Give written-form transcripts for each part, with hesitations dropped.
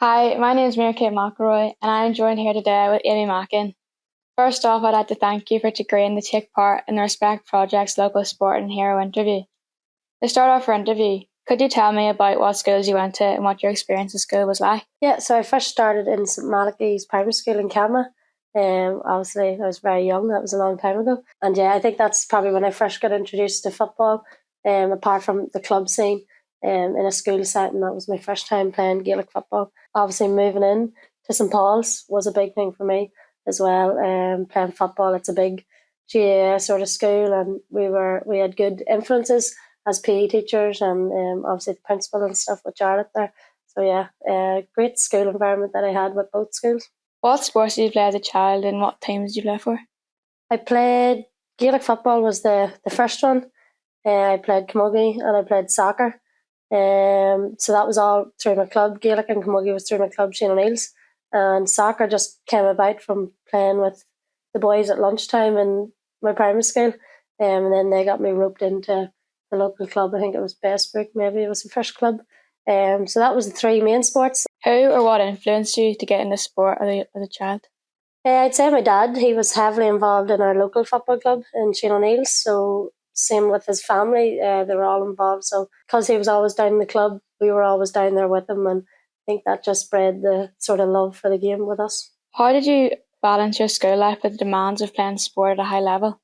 Hi, my name is Mary Kate Mc Elroy, and I'm joined here today with Aimee Mackin. First off, I'd like to thank you for agreeing to take part in the Respect Project's local sport and hero interview. To start off our interview, could you tell me about what schools you went to and what your experience in school was like? Yeah, so I first started in St Malachy's primary school in Cammagh. Obviously, I was very young, that was a long time ago. And yeah, I think that's probably when I first got introduced to football, apart from the club scene in a school setting. That was my first time playing Gaelic football. Obviously, moving in to St Paul's was a big thing for me as well. Playing football, it's a big GAA sort of school, and we had good influences as PE teachers and obviously the principal and stuff with Jarlath there. So yeah, great school environment that I had with both schools. What sports did you play as a child and what teams did you play for? I played Gaelic football was the first one. I played camogie and I played soccer. So that was all through my club. Gaelic and camogie was through my club, Shane O'Neill's. And soccer just came about from playing with the boys at lunchtime in my primary school. And then they got me roped into the local club. I think it was Bestbrook, maybe it was the first club. So that was the three main sports. Who or what influenced you to get into sport as a child? I'd say my dad, he was heavily involved in our local football club in Shane O'Neill's. So same with his family, they were all involved. So because he was always down in the club, we were always down there with him. And I think that just spread the sort of love for the game with us. How did you balance your school life with the demands of playing sport at a high level?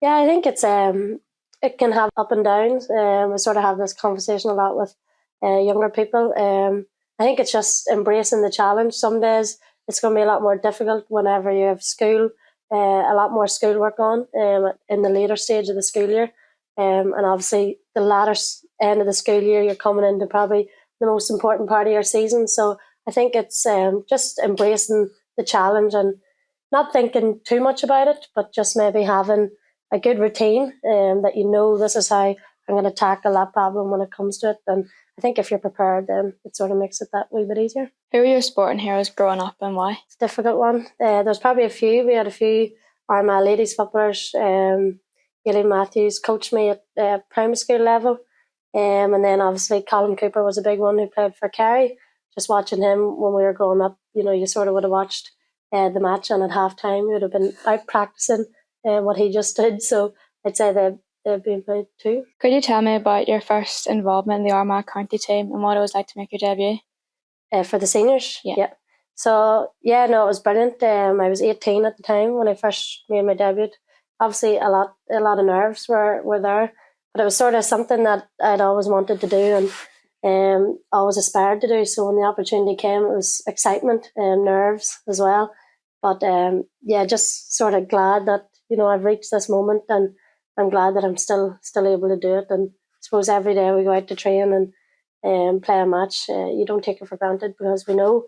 Yeah, I think it can have up and downs. We sort of have this conversation a lot with younger people. I think it's just embracing the challenge. Some days it's going to be a lot more difficult whenever you have school, a lot more schoolwork on in the later stage of the school year. And obviously the latter end of the school year, you're coming into probably the most important part of your season. So I think it's just embracing the challenge and not thinking too much about it, but just maybe having a good routine that you know this is how I'm going to tackle that problem when it comes to it. And I think if you're prepared, then it sort of makes it that wee bit easier. Who were your sporting heroes growing up and why? It's a difficult one. There's probably a few. We had a few Armagh Ladies footballers. Gillian Matthews coached me at primary school level. And then obviously Colin Cooper was a big one who played for Kerry. Just watching him when we were growing up, you sort of would have watched the match, and at half time you would have been out practicing what he just did. So I'd say they've been played too. Could you tell me about your first involvement in the Armagh County team and what it was like to make your debut? For the seniors? Yeah. So, yeah, no, it was brilliant. I was 18 at the time when I first made my debut. Obviously, a lot of nerves were there, but it was sort of something that I'd always wanted to do and always aspired to do. So when the opportunity came, it was excitement and nerves as well. But yeah, just sort of glad that I've reached this moment, and I'm glad that I'm still able to do it. And I suppose every day we go out to train and play a match, you don't take it for granted because we know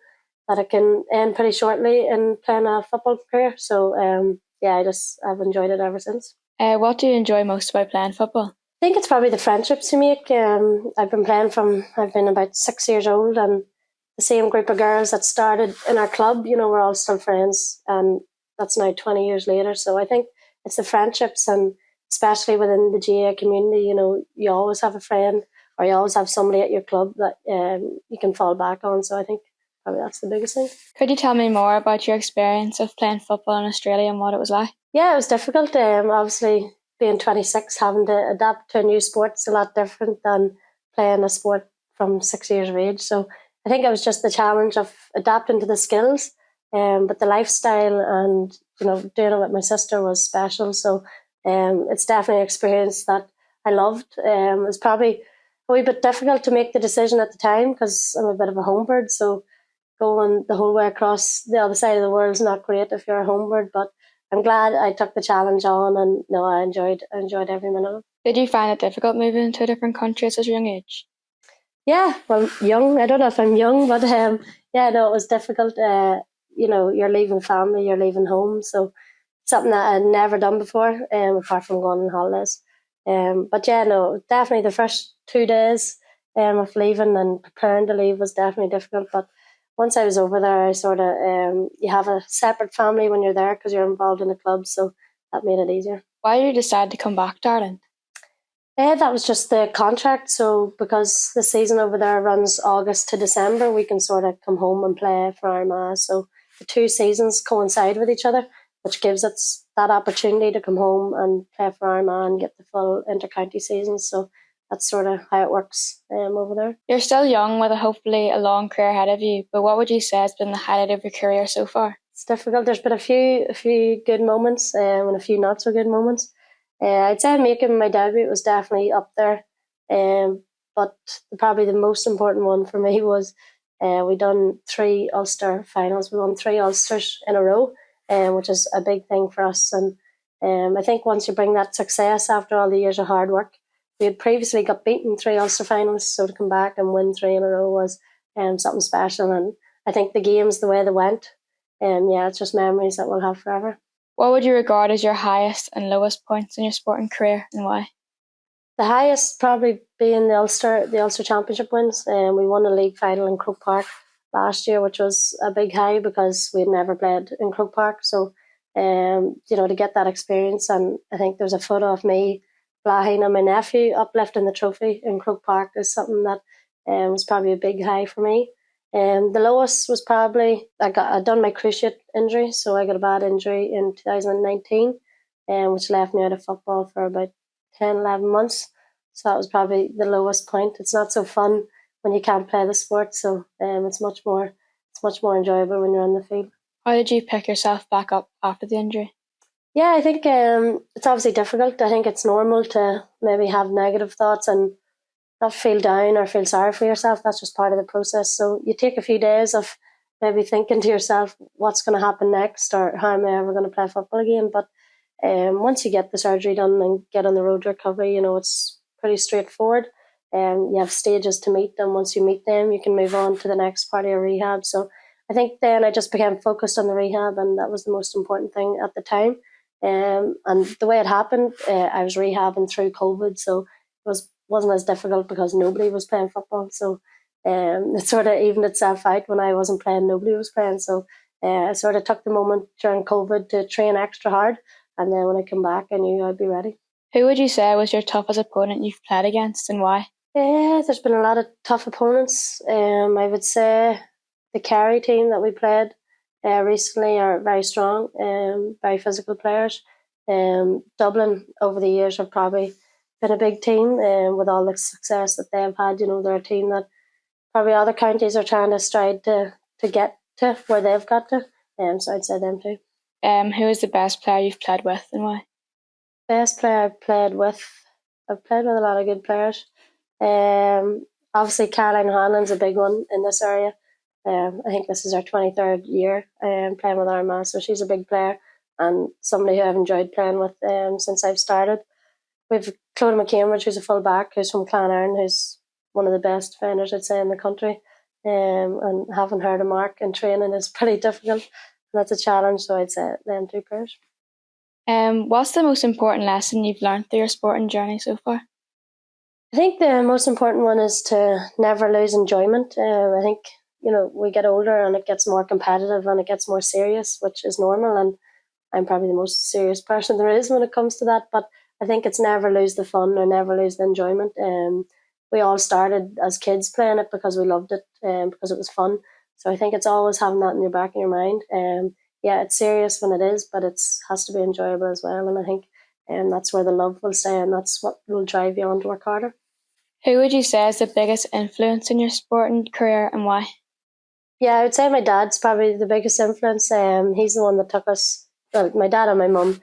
that it can end pretty shortly in playing a football career. So yeah, I've enjoyed it ever since. What do you enjoy most about playing football? I think it's probably the friendships you make. I've been about 6 years old, and the same group of girls that started in our club, we're all still friends, and that's now 20 years later. So I think it's the friendships, and especially within the GAA community, you always have a friend or you always have somebody at your club that you can fall back on. So I think probably that's the biggest thing. Could you tell me more about your experience of playing football in Australia and what it was like? Yeah, it was difficult. Obviously, being 26, having to adapt to a new sport is a lot different than playing a sport from 6 years of age. So I think it was just the challenge of adapting to the skills, but the lifestyle and doing it with my sister was special. So it's definitely an experience that I loved. It was probably a wee bit difficult to make the decision at the time because I'm a bit of a homebird. So going the whole way across the other side of the world is not great if you're a homebird, but I'm glad I took the challenge on, and no, I enjoyed every minute of it. Did you find it difficult moving to a different country at such a young age? Yeah, well, young. I don't know if I'm young, but yeah, no, it was difficult. You're leaving family, you're leaving home, so something that I'd never done before, apart from going on holidays. But yeah, no, definitely the first 2 days of leaving and preparing to leave was definitely difficult. But once I was over there, I sort of you have a separate family when you're there because you're involved in the club, so that made it easier. Why did you decide to come back to Ireland? That was just the contract. So because the season over there runs August to December, we can sort of come home and play for Armagh. So the two seasons coincide with each other, which gives us that opportunity to come home and play for Armagh and get the full inter-county season. So that's sort of how it works over there. You're still young with hopefully a long career ahead of you, but what would you say has been the highlight of your career so far? It's difficult. There's been a few good moments and a few not so good moments. I'd say making my debut was definitely up there, but probably the most important one for me was we done 3 Ulster finals. We won 3 Ulsters in a row, which is a big thing for us. And I think once you bring that success after all the years of hard work, we had previously got beaten 3 Ulster finals, so to come back and win 3 in a row was something special. And I think the games, the way they went, it's just memories that we'll have forever. What would you regard as your highest and lowest points in your sporting career, and why? The highest probably being the Ulster Championship wins. We won a league final in Croke Park last year, which was a big high because we'd never played in Croke Park. So, to get that experience, and I think there's a photo of me, Blahin and my nephew uplifting the trophy in Croke Park is something that was probably a big high for me. The lowest was probably I'd done my cruciate injury, so I got a bad injury in 2019, which left me out of football for about 10-11 months. So that was probably the lowest point. It's not so fun when you can't play the sport, so it's much more enjoyable when you're on the field. How did you pick yourself back up after the injury? Yeah, I think it's obviously difficult. I think it's normal to maybe have negative thoughts and not feel down or feel sorry for yourself. That's just part of the process. So you take a few days of maybe thinking to yourself, what's going to happen next, or how am I ever going to play football again? But once you get the surgery done and get on the road to recovery, it's pretty straightforward. You have stages to meet, and once you meet them, you can move on to the next part of your rehab. So I think then I just became focused on the rehab, and that was the most important thing at the time. And the way it happened, I was rehabbing through COVID, so it wasn't as difficult because nobody was playing football. So it sort of evened itself out. When I wasn't playing, nobody was playing. So I sort of took the moment during COVID to train extra hard. And then when I come back, I knew I'd be ready. Who would you say was your toughest opponent you've played against, and why? There's been a lot of tough opponents. I would say the Kerry team that we played recently are very strong, very physical players. Dublin over the years have probably been a big team with all the success that they've had. They're a team that probably other counties are trying to strive to get to where they've got to. So I'd say them too. Who is the best player you've played with, and why? Best player I've played with a lot of good players. Obviously Caroline Hanlon's a big one in this area. I think this is her 23rd year playing with Armagh, so she's a big player and somebody who I've enjoyed playing with since I've started. We've Clodagh McCambridge, who's a full back, who's from Clonarn, who's one of the best defenders, I'd say, in the country. And having her to mark in training is pretty difficult. That's a challenge, so I'd say them two players. What's the most important lesson you've learned through your sporting journey so far? I think the most important one is to never lose enjoyment. I think, we get older and it gets more competitive and it gets more serious, which is normal. And I'm probably the most serious person there is when it comes to that. But I think it's never lose the fun or never lose the enjoyment. We all started as kids playing it because we loved it, because it was fun. So I think it's always having that in your back of your mind. It's serious when it is, but it has to be enjoyable as well. And I think that's where the love will stay, and that's what will drive you on to work harder. Who would you say is the biggest influence in your sporting career, and why? Yeah, I would say my dad's probably the biggest influence. He's the one that took us, well, my dad and my mum,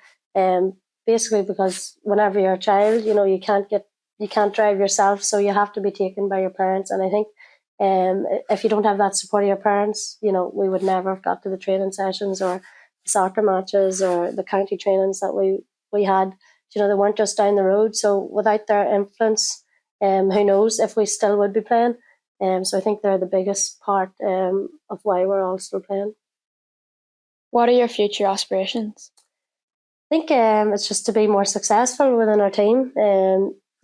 basically because whenever you're a child, you can't drive yourself, so you have to be taken by your parents. And I think if you don't have that support of your parents, we would never have got to the training sessions or the soccer matches or the county trainings that we had. They weren't just down the road. So without their influence, who knows if we still would be playing. So I think they're the biggest part of why we're all still playing. What are your future aspirations? I think it's just to be more successful within our team.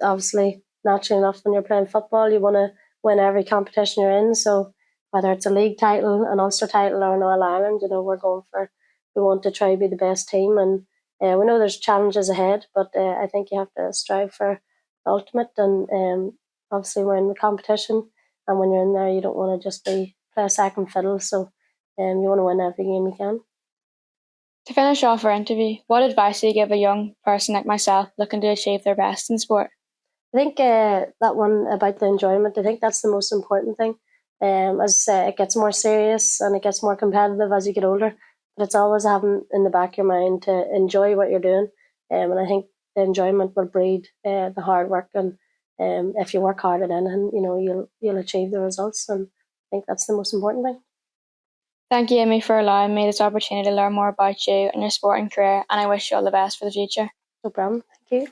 Obviously, naturally enough, when you're playing football, you want to win every competition you're in. So whether it's a league title, an Ulster title, or an All-Ireland, we want to try to be the best team. And we know there's challenges ahead, but I think you have to strive for the ultimate, and obviously we're in the competition, and when you're in there, you don't want to just play a second fiddle. So you want to win every game you can. To finish off our interview, what advice do you give a young person like myself looking to achieve their best in sport? I think that one about the enjoyment, I think that's the most important thing. As I say, it gets more serious and it gets more competitive as you get older, but it's always having in the back of your mind to enjoy what you're doing. And I think the enjoyment will breed the hard work, and if you work hard at anything, you'll achieve the results, and I think that's the most important thing. Thank you, Aimee, for allowing me this opportunity to learn more about you and your sporting career, and I wish you all the best for the future. No problem. Thank you.